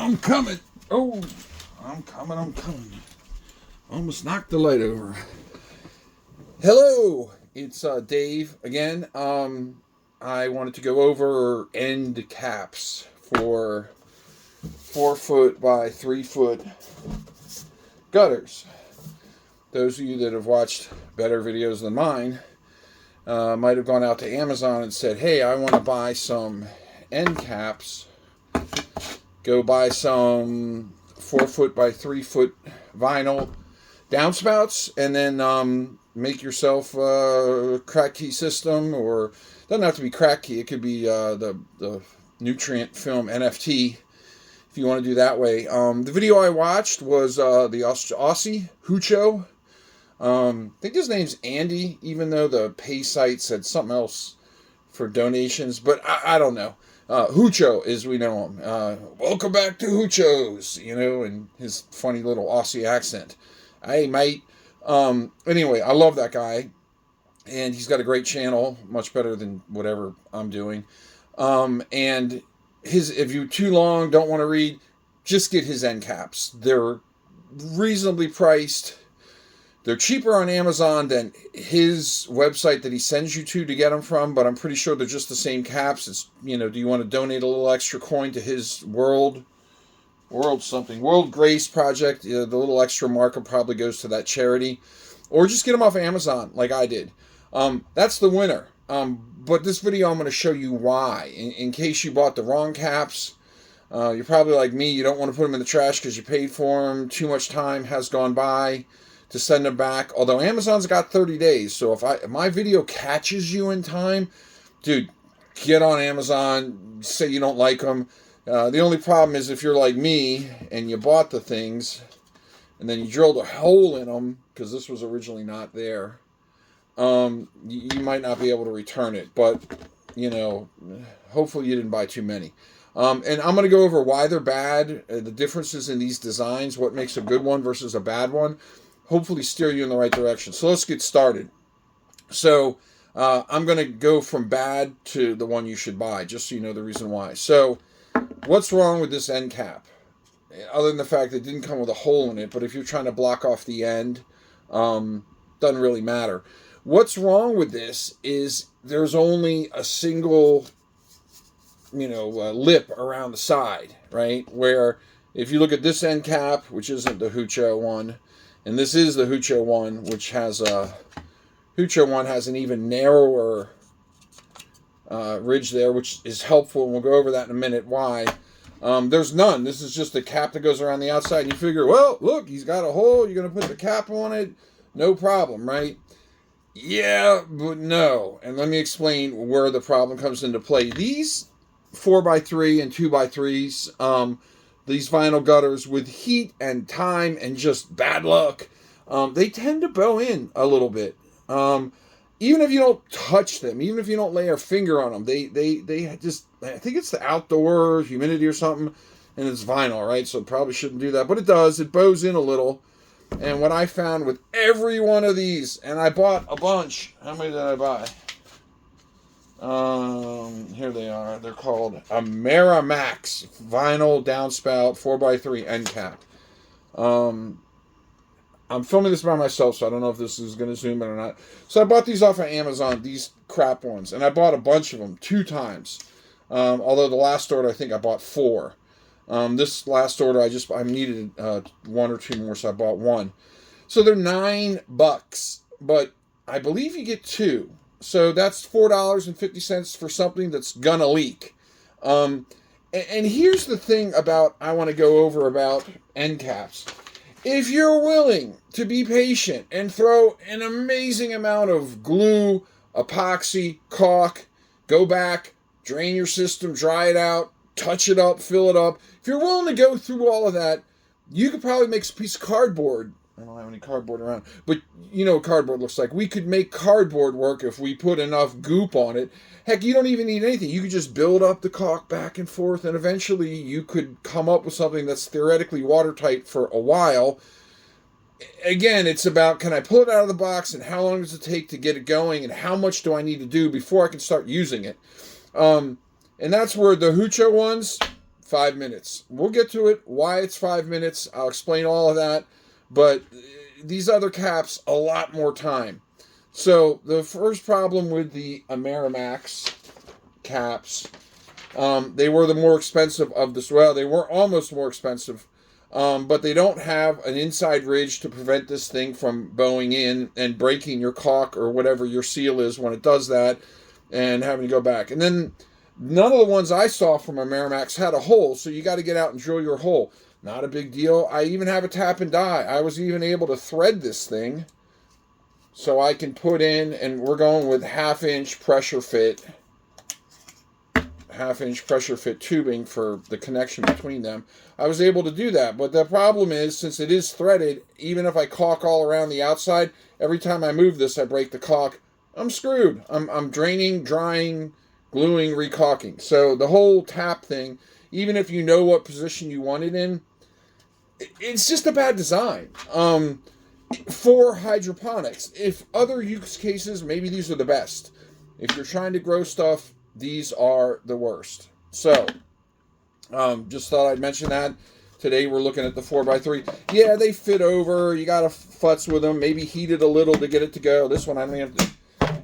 I'm coming. Oh, I'm coming. Almost knocked the light over. Hello, it's Dave again. I wanted to go over end caps for 4-foot by 3-foot gutters. Those of you that have watched better videos than mine might have gone out to Amazon and said, hey, I want to buy some end caps. Go buy some 4-foot by 3-foot vinyl downspouts, and then make yourself a crack key system, or doesn't have to be crack key. It could be the nutrient film NFT if you want to do that way. The video I watched was the Aussie Hucho. I think his name's Andy, even though the pay site said something else for donations, but I don't know. Hucho, as we know him. Welcome back to Hucho's, and his funny little Aussie accent. Hey, mate. Anyway, I love that guy, and he's got a great channel, much better than whatever I'm doing. And if you're too long, don't want to read, just get his end caps. They're reasonably priced. They're cheaper on Amazon than his website that he sends you to get them from, but I'm pretty sure they're just the same caps. It's, do you want to donate a little extra coin to his World Grace Project? The little extra markup probably goes to that charity. Or just get them off Amazon like I did. That's the winner. But this video I'm going to show you why. In case you bought the wrong caps, you're probably like me. You don't want to put them in the trash because you paid for them. Too much time has gone by to send them back. Although Amazon's got 30 days. So if my video catches you in time, dude, get on Amazon. Say you don't like them. The only problem is if you're like me and you bought the things and then you drilled a hole in them because this was originally not there, you might not be able to return it. But, hopefully you didn't buy too many. And I'm going to go over why they're bad, the differences in these designs, what makes a good one versus a bad one. Hopefully steer you in the right direction. So let's get started. So I'm going to go from bad to the one you should buy, just so you know the reason why. So what's wrong with this end cap? Other than the fact that it didn't come with a hole in it, but if you're trying to block off the end, doesn't really matter. What's wrong with this is there's only a single, lip around the side, right? Where if you look at this end cap, which isn't the Hucho one, and this is the Hucho one, which has an even narrower ridge there, which is helpful, and we'll go over that in a minute why. There's none. This is just a cap that goes around the outside, and you figure, well, look, he's got a hole, you're going to put the cap on it, no problem, right? Yeah, but no. And let me explain where the problem comes into play. These 4x3 and 2x3s, these vinyl gutters, with heat and time and just bad luck, they tend to bow in a little bit. Even if you don't touch them, even if you don't lay your finger on them, they just, I think it's the outdoor humidity or something, and it's vinyl, right? So it probably shouldn't do that, but it does. It bows in a little. And what I found with every one of these, and I bought a bunch. How many did I buy? Here they are. They're called Amerimax vinyl downspout 4x3 end cap. I'm filming this by myself, so I don't know if this is going to zoom in or not. So I bought these off of Amazon, these crap ones. And I bought a bunch of them 2 times. Although the last order, I think I bought 4. This last order, I needed 1 or 2 more, so I bought 1. So they're $9, but I believe you get 2. So that's $4.50 for something that's gonna leak. And here's the thing I want to go over about end caps. If you're willing to be patient and throw an amazing amount of glue, epoxy, caulk, go back, drain your system, dry it out, touch it up, fill it up. If you're willing to go through all of that, you could probably make a piece of cardboard. I don't have any cardboard around, but you know what cardboard looks like. We could make cardboard work if we put enough goop on it. Heck, you don't even need anything. You could just build up the caulk back and forth, and eventually you could come up with something that's theoretically watertight for a while. Again, it's about, can I pull it out of the box, and how long does it take to get it going, and how much do I need to do before I can start using it? And that's where the Hucho ones, 5 minutes. We'll get to it, why it's 5 minutes. I'll explain all of that. But these other caps, a lot more time. So the first problem with the Amerimax caps, they were the more expensive of this. Well, they were almost more expensive, but they don't have an inside ridge to prevent this thing from bowing in and breaking your caulk or whatever your seal is when it does that and having to go back. And then none of the ones I saw from Amerimax had a hole, so you got to get out and drill your hole. Not a big deal. I even have a tap and die. I was even able to thread this thing so I can put in, and we're going with half-inch pressure fit tubing for the connection between them. I was able to do that, but the problem is, since it is threaded, even if I caulk all around the outside, every time I move this, I break the caulk. I'm screwed. I'm draining, drying, gluing, recaulking. So the whole tap thing, even if you know what position you want it in, it's just a bad design. For hydroponics, if other use cases, maybe these are the best. If you're trying to grow stuff, these are the worst. So, just thought I'd mention that. Today we're looking at the 4x3. Yeah, they fit over. You got to futz with them. Maybe heat it a little to get it to go. This one I don't have to.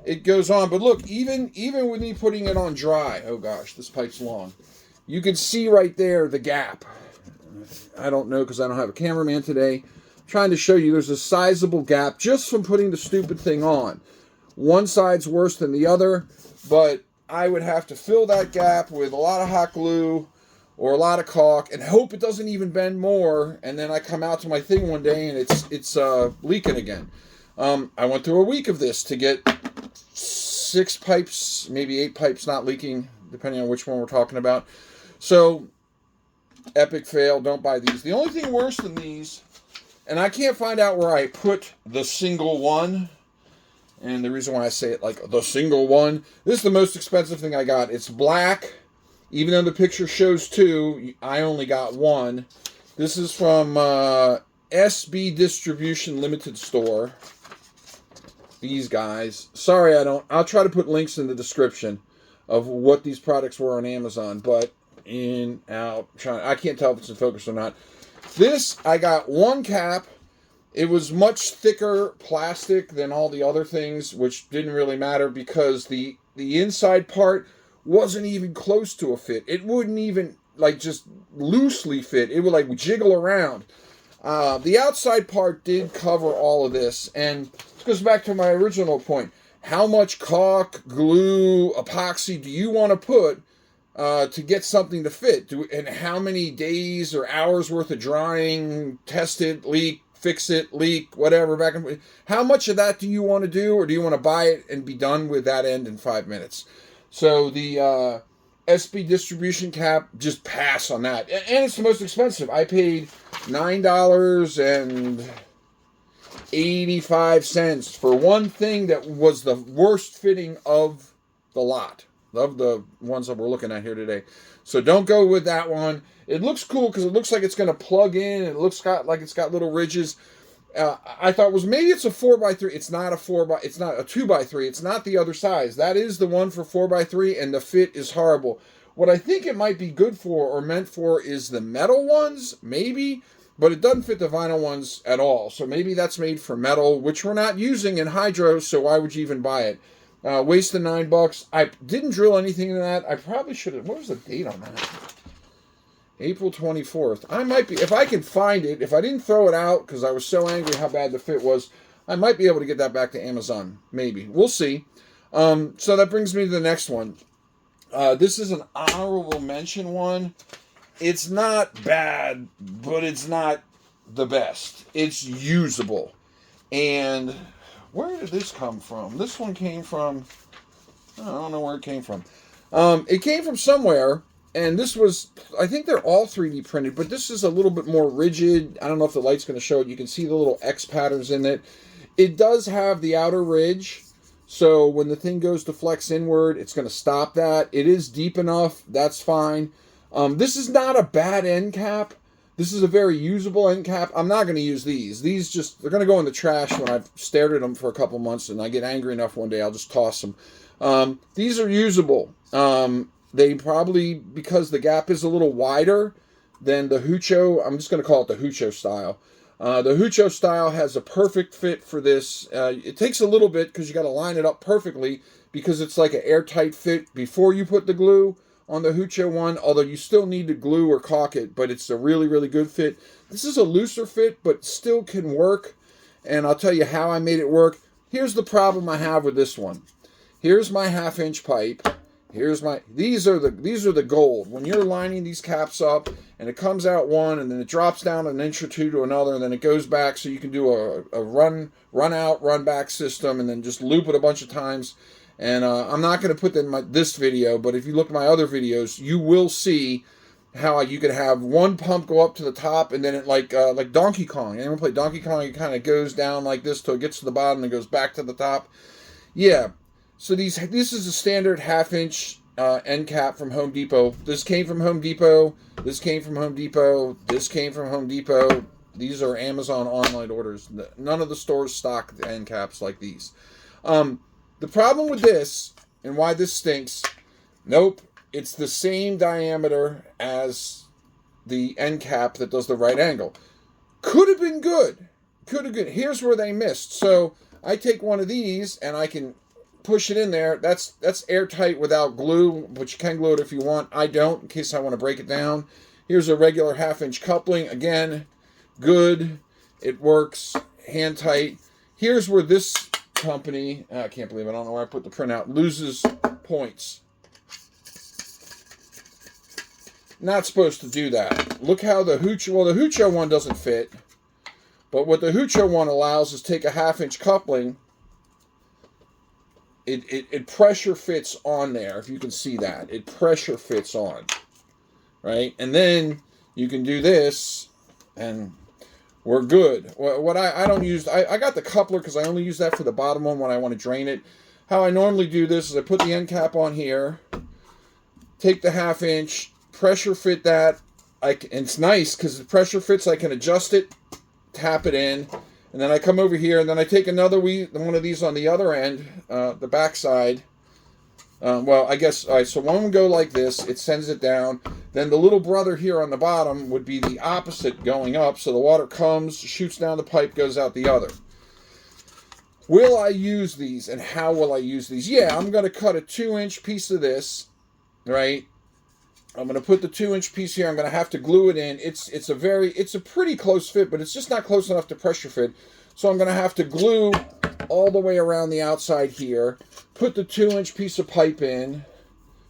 It goes on. But look, even with me putting it on dry, oh gosh, this pipe's long. You can see right there the gap. I don't know because I don't have a cameraman today. Trying to show you there's a sizable gap just from putting the stupid thing on. One side's worse than the other, but I would have to fill that gap with a lot of hot glue or a lot of caulk and hope it doesn't even bend more, and then I come out to my thing one day and it's leaking again. I went through a week of this to get 6 pipes, maybe 8 pipes not leaking, depending on which one we're talking about. So, epic fail, don't buy these. The only thing worse than these, and I can't find out where I put the single one. And the reason why I say it like the single one, this is the most expensive thing I got. It's black. Even though the picture shows 2, I only got 1. This is from SB Distribution Limited Store. These guys. Sorry, I'll try to put links in the description of what these products were on Amazon. But I can't tell if it's in focus or not. This, I got 1 cap. It was much thicker plastic than all the other things, which didn't really matter because the inside part wasn't even close to a fit. It wouldn't even, just loosely fit. It would, jiggle around. The outside part did cover all of this, and this goes back to my original point. How much caulk, glue, epoxy do you want to put to get something to fit? And how many days or hours worth of drying, test it, leak, fix it, leak, whatever, back and forth. How much of that do you want to do, or do you want to buy it and be done with that end in 5 minutes? So the SB distribution cap, just pass on that. And it's the most expensive. I paid $9.85 for one thing that was the worst fitting of the lot, of the ones that we're looking at here today. So don't go with that one. It looks cool because it looks like it's going to plug in. It looks like it's got little ridges. I thought maybe it's a 4x3. It's not a 2x3. It's not the other size. That is the one for 4x3, and the fit is horrible. What I think it might be good for or meant for is the metal ones, maybe, but it doesn't fit the vinyl ones at all. So maybe that's made for metal, which we're not using in hydro, so why would you even buy it? Wasted $9. I didn't drill anything in that. I probably should have. What was the date on that? April 24th. I might be, if I can find it, if I didn't throw it out because I was so angry how bad the fit was, I might be able to get that back to Amazon. Maybe. We'll see. So that brings me to the next one. This is an honorable mention one. It's not bad, but it's not the best. It's usable. And where did this come from? This one came from, I don't know where it came from. It came from somewhere. And this was, I think they're all 3D printed, but this is a little bit more rigid. I don't know if the light's going to show it. You can see the little X patterns in it. It does have the outer ridge, so when the thing goes to flex inward, it's going to stop that. It is deep enough. That's fine. This is not a bad end cap. This is a very usable end cap. I'm not going to use these. These they're going to go in the trash when I've stared at them for a couple months and I get angry enough one day, I'll just toss them. These are usable. They probably, because the gap is a little wider than the Hucho, I'm just going to call it the Hucho style. The Hucho style has a perfect fit for this. It takes a little bit because you got to line it up perfectly because it's like an airtight fit before you put the glue on the Hucho one, although you still need to glue or caulk it, but it's a really, really good fit. This is a looser fit, but still can work, and I'll tell you how I made it work. Here's the problem I have with this one. Here's my 1/2-inch pipe. These are the gold. When you're lining these caps up and it comes out one and then it drops down an inch or two to another and then it goes back, so you can do a run out, run back system and then just loop it a bunch of times. And I'm not going to put that in this video, but if you look at my other videos, you will see how you can have one pump go up to the top and then it like Donkey Kong. Anyone play Donkey Kong? It kind of goes down like this till it gets to the bottom and goes back to the top. Yeah. So this is a standard 1/2-inch end cap from Home Depot. This came from Home Depot. This came from Home Depot. This came from Home Depot. These are Amazon online orders. None of the stores stock the end caps like these. The problem with this, and why this stinks, nope, it's the same diameter as the end cap that does the right angle. Could have been good. Could have been. Here's where they missed. So I take one of these and I can push it in there. That's airtight without glue, but you can glue it if you want. I don't, in case I want to break it down. Here's a regular 1/2-inch coupling. Again, good. It works. Hand tight. Here's where this company, I can't believe it, I don't know where I put the printout, loses points. Not supposed to do that. Look how the Hucho one doesn't fit, but what the Hucho one allows is take a 1/2-inch coupling. It pressure fits on there, if you can see that. It pressure fits on, right? And then you can do this, and we're good. What I don't use, I got the coupler because I only use that for the bottom one when I want to drain it. How I normally do this is I put the end cap on here, take the 1/2-inch, pressure fit that. And it's nice because the pressure fits, I can adjust it, tap it in, and then I come over here, and then I take another one of these on the other end, the back side. Well, I guess, all right, so one would go like this. It sends it down. Then the little brother here on the bottom would be the opposite going up. So the water comes, shoots down the pipe, goes out the other. Will I use these, and how will I use these? Yeah, I'm going to cut a 2-inch piece of this, right? I'm going to put the 2-inch piece here. I'm going to have to glue it in. It's a pretty close fit, but it's just not close enough to pressure fit. So I'm going to have to glue all the way around the outside here. Put the 2-inch piece of pipe in,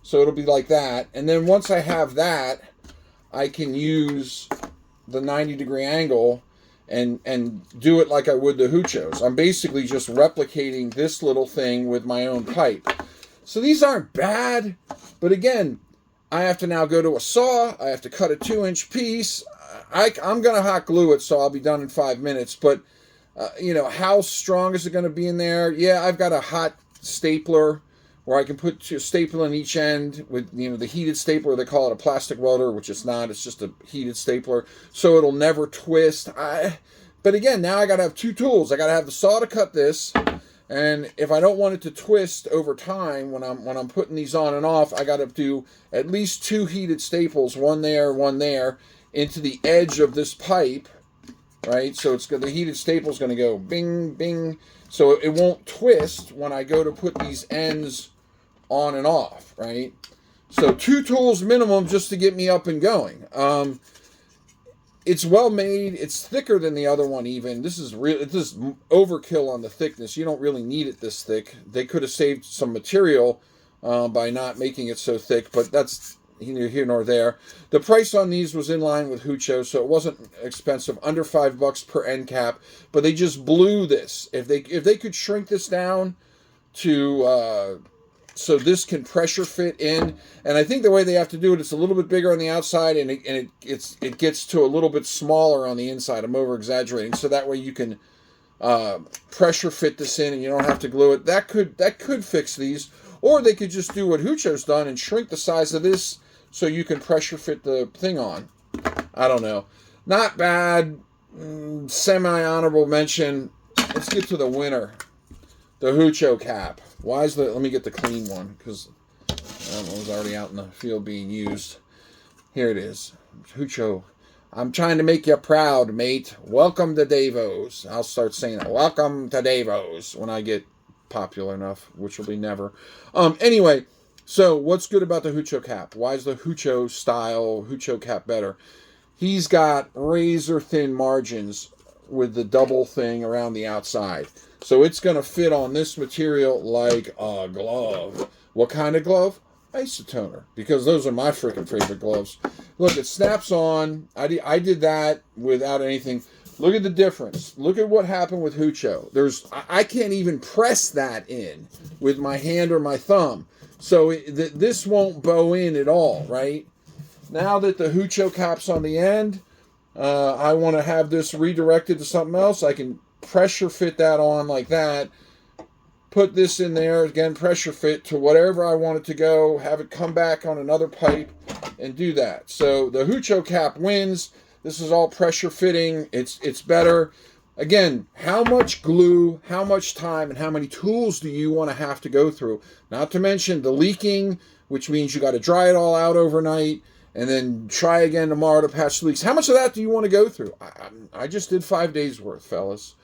so it'll be like that. And then once I have that, I can use the 90-degree angle and do it like I would the Huchos. I'm basically just replicating this little thing with my own pipe. So these aren't bad, but again, I have to now go to a saw. I have to cut a 2-inch piece. I'm going to hot glue it, so I'll be done in 5 minutes. But, how strong is it going to be in there? Yeah, I've got a hot stapler where I can put a staple in each end with, the heated stapler. They call it a plastic welder, which it's not. It's just a heated stapler. So it'll never twist. But again, now I got to have 2 tools. I got to have the saw to cut this. And if I don't want it to twist over time when I'm putting these on and off, I got to do at least 2 heated staples, one there, into the edge of this pipe, right? So the heated staple is going to go bing, bing, so it won't twist when I go to put these ends on and off, right? So 2 tools minimum just to get me up and going. It's well made. It's thicker than the other one even. This is overkill on the thickness. You don't really need it this thick. They could have saved some material by not making it so thick, but that's neither here nor there. The price on these was in line with Hucho, so it wasn't expensive, under $5 per end cap, but they just blew this. If they could shrink this down to so this can pressure fit in, and I think the way they have to do it, it's a little bit bigger on the outside, and it gets to a little bit smaller on the inside. I'm over exaggerating, so that way you can pressure fit this in, and you don't have to glue it. That could fix these, or they could just do what Hucho's done and shrink the size of this so you can pressure fit the thing on. I don't know. Not bad. Semi-honorable mention. Let's get to the winner. The Hucho cap. Let me get the clean one, because That one was already out in the field being used. Here it is. Hucho. I'm trying to make you proud, mate. Welcome to Davos. I'll start saying it. Welcome to Davos when I get popular enough, which will be never. Anyway, so what's good about the Hucho cap? Why is the Hucho style Hucho cap better? He's got razor thin margins with the double thing around the outside. So it's going to fit on this material like a glove. What kind of glove? Isotoner. Because those are my freaking favorite gloves. Look, it snaps on. I did that without anything. Look at the difference. Look at what happened with Hucho. I can't even press that in with my hand or my thumb. So this won't bow in at all, right? Now that the Hucho cap's on the end, I want to have this redirected to something else. I can pressure fit that on like that. Put this in there, again, pressure fit to whatever I want it to go. Have it come back on another pipe and do that. So the Hucho cap wins. This is all pressure fitting. It's better. Again, how much glue, how much time, and how many tools do you want to have to go through? Not to mention the leaking, which means you got to dry it all out overnight and then try again tomorrow to patch leaks. How much of that do you want to go through? I just did 5 days worth, fellas.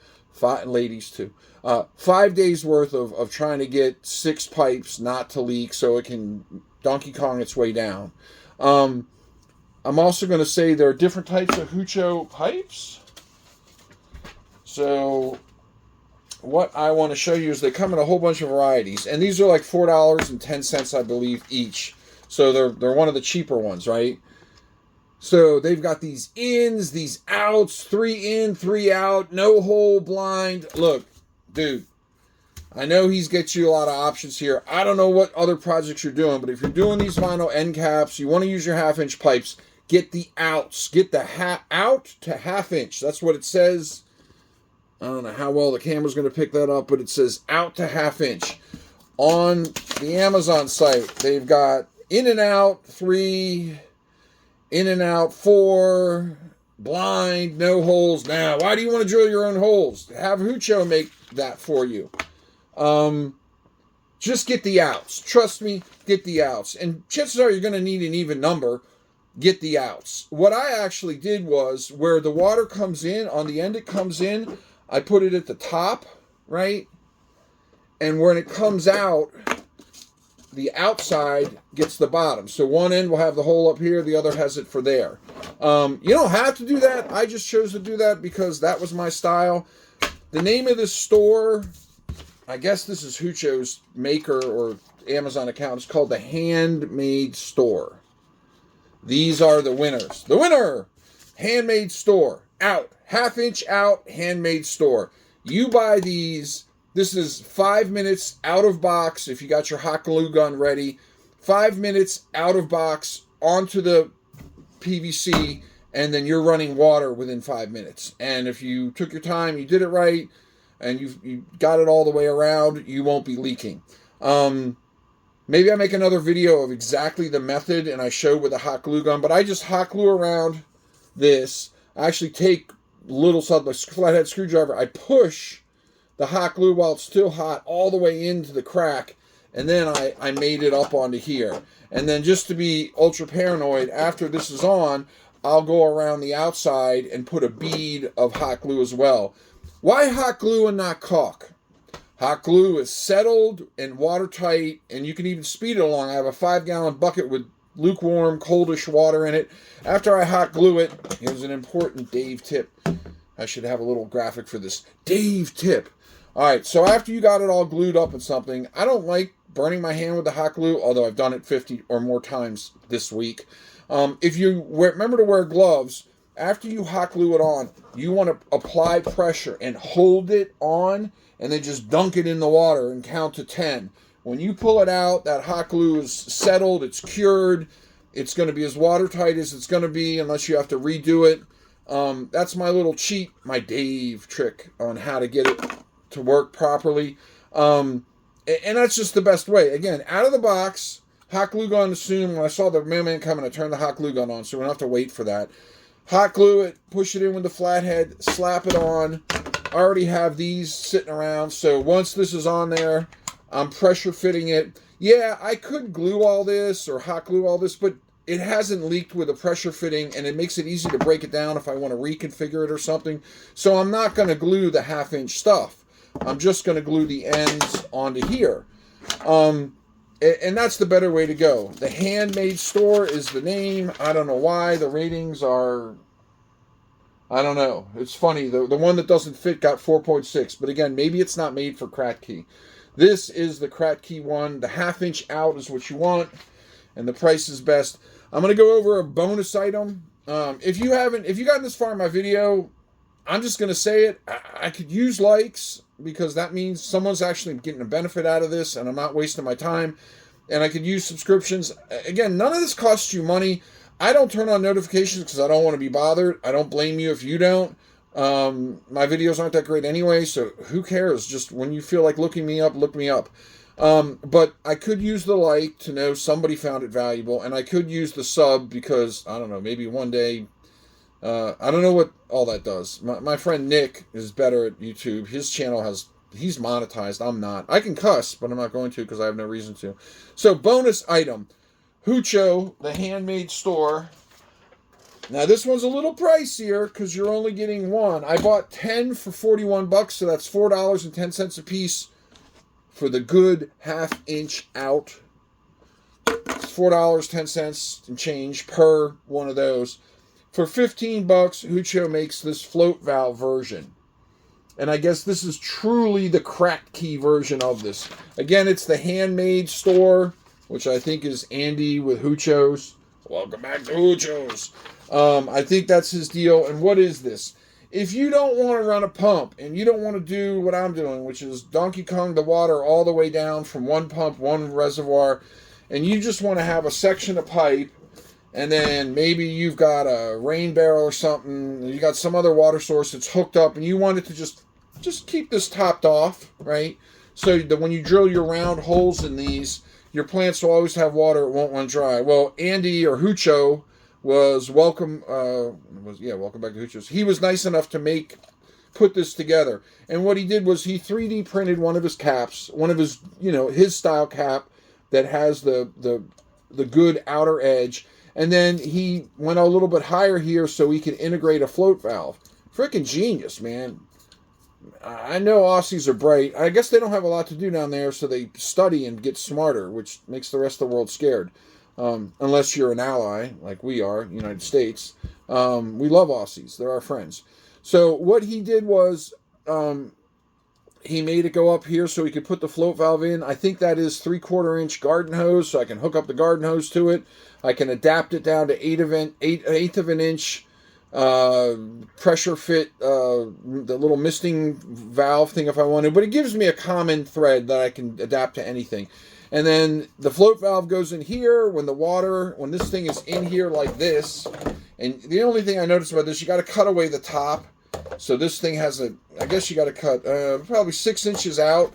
Ladies too. 5 days worth of trying to get 6 pipes not to leak so it can Donkey Kong its way down. I'm also going to say there are different types of Hucho pipes. So what I want to show you is they come in a whole bunch of varieties. And these are like $4.10, I believe, each. So they're one of the cheaper ones, right? So they've got these ins, these outs, 3 in, 3 out, no hole, blind. Look, dude, I know he's get you a lot of options here. I don't know what other projects you're doing, but if you're doing these vinyl end caps, you want to use your 1/2-inch pipes, get the outs. Get the out to 1/2 inch. That's what it says. I don't know how well the camera's going to pick that up, but it says out to 1/2 inch. On the Amazon site, they've got in and out 3, in and out 4, blind, no holes. Now, why do you want to drill your own holes? Have Hucho make that for you. Just get the outs. Trust me, get the outs. And chances are you're going to need an even number. Get the outs. What I actually did was where the water comes in, on the end it comes in, I put it at the top, right? And when it comes out, the outside gets the bottom. So one end will have the hole up here, the other has it for there. You don't have to do that. I just chose to do that because that was my style. The name of this store, I guess this is Hucho's maker or Amazon account. It's called the Handmade Store. These are the winners. The winner! Handmade Store. Out. 1/2 inch out. Handmade Store. You buy these. This is 5 minutes out of box if you got your hot glue gun ready. 5 minutes out of box onto the PVC, and then you're running water within 5 minutes. And if you took your time, you did it right, and you got it all the way around, you won't be leaking. Maybe I make another video of exactly the method and I show with a hot glue gun, but I just hot glue around this. I actually take little flathead screwdriver, I push the hot glue while it's still hot all the way into the crack, and then I made it up onto here. And then just to be ultra paranoid, after this is on, I'll go around the outside and put a bead of hot glue as well. Why hot glue and not caulk? Hot glue is settled and watertight, and you can even speed it along. I have a 5-gallon bucket with lukewarm, coldish water in it. After I hot glue it, here's an important Dave tip. I should have a little graphic for this. Dave tip. All right, so after you got it all glued up in something, I don't like burning my hand with the hot glue, although I've done it 50 or more times this week. If you remember to wear gloves, after you hot glue it on, you want to apply pressure and hold it on, and then just dunk it in the water and count to 10. When you pull it out, that hot glue is settled, it's cured, it's going to be as watertight as it's going to be unless you have to redo it. That's my little cheat, my Dave trick on how to get it to work properly. And that's just the best way. Again, out of the box, hot glue gun assumed. When I saw the mailman coming, I turned the hot glue gun on, so we don't have to wait for that. Hot glue it, push it in with the flathead, slap it on. I already have these sitting around, so once this is on there, I'm pressure fitting it. Yeah, I could glue all this or hot glue all this, but it hasn't leaked with a pressure fitting, and it makes it easy to break it down if I want to reconfigure it or something. So I'm not going to glue the 1/2-inch stuff. I'm just going to glue the ends onto here. And that's the better way to go. The Handmade Store is the name. I don't know why. The ratings are... I don't know. It's funny. The one that doesn't fit got 4.6. But again, maybe it's not made for Kratky. This is the Kratky one. The 1/2-inch out is what you want. And the price is best. I'm going to go over a bonus item. If you gotten this far in my video, I'm just going to say it. I could use likes, because that means someone's actually getting a benefit out of this, and I'm not wasting my time. And I could use subscriptions. Again, none of this costs you money. I don't turn on notifications because I don't want to be bothered. I don't blame you if you don't. My videos aren't that great anyway, so who cares? Just when you feel like looking me up, look me up. But I could use the like to know somebody found it valuable, and I could use the sub because, I don't know, maybe one day, I don't know what all that does. My friend Nick is better at YouTube. His channel he's monetized. I'm not. I can cuss, but I'm not going to because I have no reason to. So, bonus item. Hucho, the Handmade Store. Now, this one's a little pricier because you're only getting one. I bought 10 for 41 bucks, so that's $4.10 a piece for the good 1/2-inch out. It's $4.10 and change per one of those. For 15 bucks, Hucho makes this float valve version. And I guess this is truly the Kratky version of this. Again, it's the Handmade Store, which I think is Andy with Hucho's. Welcome back to Hucho's. I think that's his deal. And what is this? If you don't want to run a pump and you don't want to do what I'm doing, which is Donkey Kong the water all the way down from one pump, one reservoir, and you just want to have a section of pipe, and then maybe you've got a rain barrel or something, you got some other water source that's hooked up, and you want it to just keep this topped off, right? So that when you drill your round holes in these, your plants will always have water, it won't run dry. Well, Andy or Hucho welcome back to Hucho's. He was nice enough to put this together. And what he did was he 3D printed one of his caps, one of his, his style cap that has the good outer edge. And then he went a little bit higher here so he could integrate a float valve. Freaking genius, man. I know Aussies are bright. I guess they don't have a lot to do down there, so they study and get smarter, which makes the rest of the world scared. Unless you're an ally, like we are, United States. We love Aussies. They're our friends. So what he did was he made it go up here so he could put the float valve in. I think that is 3/4-inch garden hose, so I can hook up the garden hose to it. I can adapt it down to 1/8 of an inch pressure fit the little misting valve thing if I want to. But it gives me a common thread that I can adapt to anything. And then the float valve goes in here when this thing is in here like this. And the only thing I noticed about this, you got to cut away the top. So this thing has I guess you got to cut probably 6 inches out.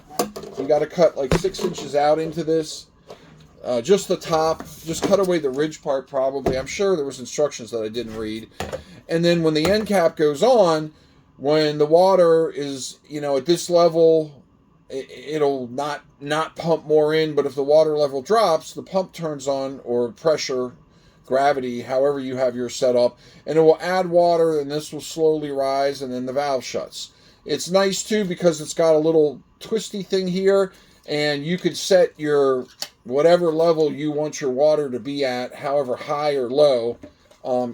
You got to cut like 6 inches out into this. Just the top. Just cut away the ridge part probably. I'm sure there was instructions that I didn't read. And then when the end cap goes on, when the water is, at this level, it'll not pump more in. But if the water level drops, the pump turns on, or pressure, gravity, however you have yours set up, and it will add water, and this will slowly rise, and then the valve shuts. It's nice too because it's got a little twisty thing here, and you could set your whatever level you want your water to be at, however high or low.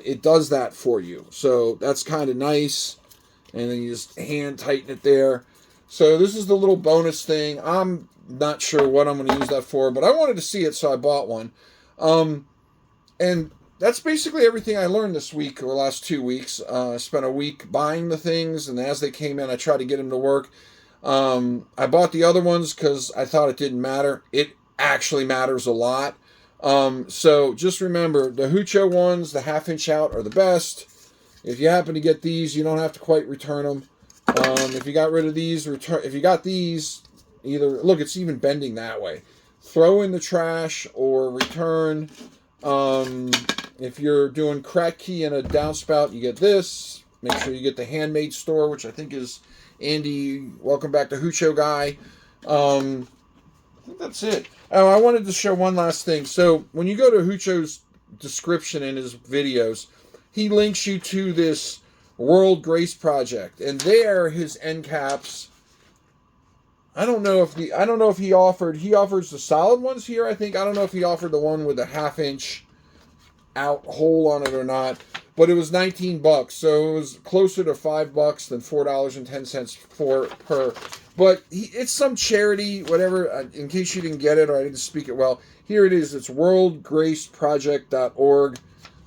It does that for you. So that's kind of nice. And then you just hand tighten it there. So this is the little bonus thing. I'm not sure what I'm going to use that for, but I wanted to see it, so I bought one. And that's basically everything I learned this week or the last 2 weeks. I spent a week buying the things, and as they came in, I tried to get them to work. I bought the other ones because I thought it didn't matter. It actually matters a lot. So just remember, the Hucho ones, the 1/2-inch out, are the best. If you happen to get these, you don't have to quite return them. If you got rid of these, if you got these, either, look, it's even bending that way. Throw in the trash or return. If you're doing Kratky and a downspout, you get this. Make sure you get the Handmade Store, which I think is Andy, welcome back to Hucho guy. think that's it. Oh, I wanted to show one last thing. So when you go to Hucho's description in his videos, he links you to this World Grace Project, and there his end caps. I don't know if he offers the solid ones here. I don't know if he offered the one with a 1/2 inch out hole on it or not. But it was $19, so it was closer to $5 than $4.10 per. But it's some charity, whatever. In case you didn't get it or I didn't speak it well, here it is. It's worldgraceproject.org,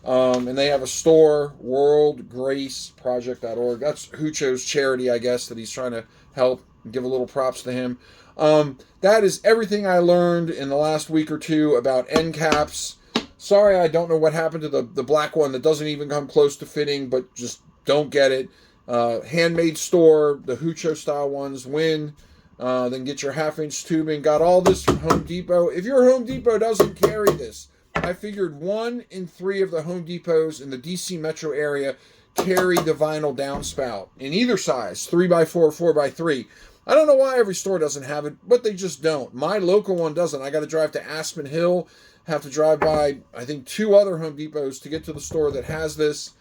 and they have a store, worldgraceproject.org. That's Hucho's charity, I guess, that he's trying to help. Give a little props to him. That is everything I learned in the last week or two about end caps. Sorry, I don't know what happened to the black one that doesn't even come close to fitting, but just don't get it. Handmade store, the Hucho style ones win. Then get your 1/2 inch tubing. Got all this from Home Depot. If your Home Depot doesn't carry this, I figured 1 in 3 of the Home Depots in the DC metro area carry the vinyl downspout in either size, 3x4, 4x3. I don't know why every store doesn't have it, but they just don't. My local one doesn't. I got to drive to Aspen Hill, have to drive by, I think, 2 other Home Depots to get to the store that has this.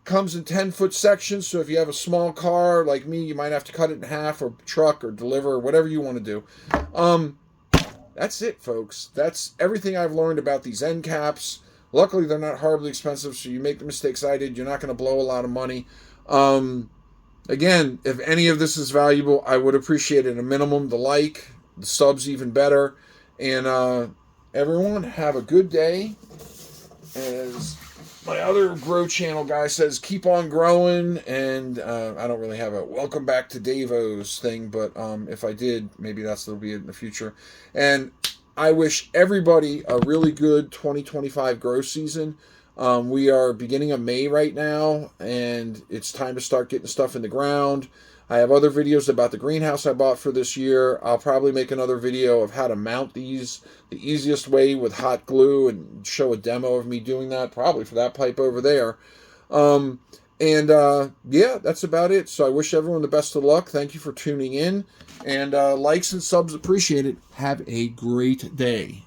Comes in 10-foot sections, so if you have a small car like me, you might have to cut it in half or truck or deliver or whatever you want to do. That's it, folks. That's everything I've learned about these end caps. Luckily, they're not horribly expensive, so you make the mistakes I did, you're not going to blow a lot of money. Again, if any of this is valuable, I would appreciate at a minimum the like, the subs even better. And everyone, have a good day. As my other Grow Channel guy says, keep on growing. And I don't really have a welcome back to Davo's thing, but if I did, maybe that'll be it in the future. And I wish everybody a really good 2025 grow season. We are beginning of May right now, and it's time to start getting stuff in the ground. I have other videos about the greenhouse I bought for this year. I'll probably make another video of how to mount these the easiest way with hot glue and show a demo of me doing that, probably for that pipe over there. Yeah, that's about it. So I wish everyone the best of luck. Thank you for tuning in. And likes and subs appreciated. Have a great day.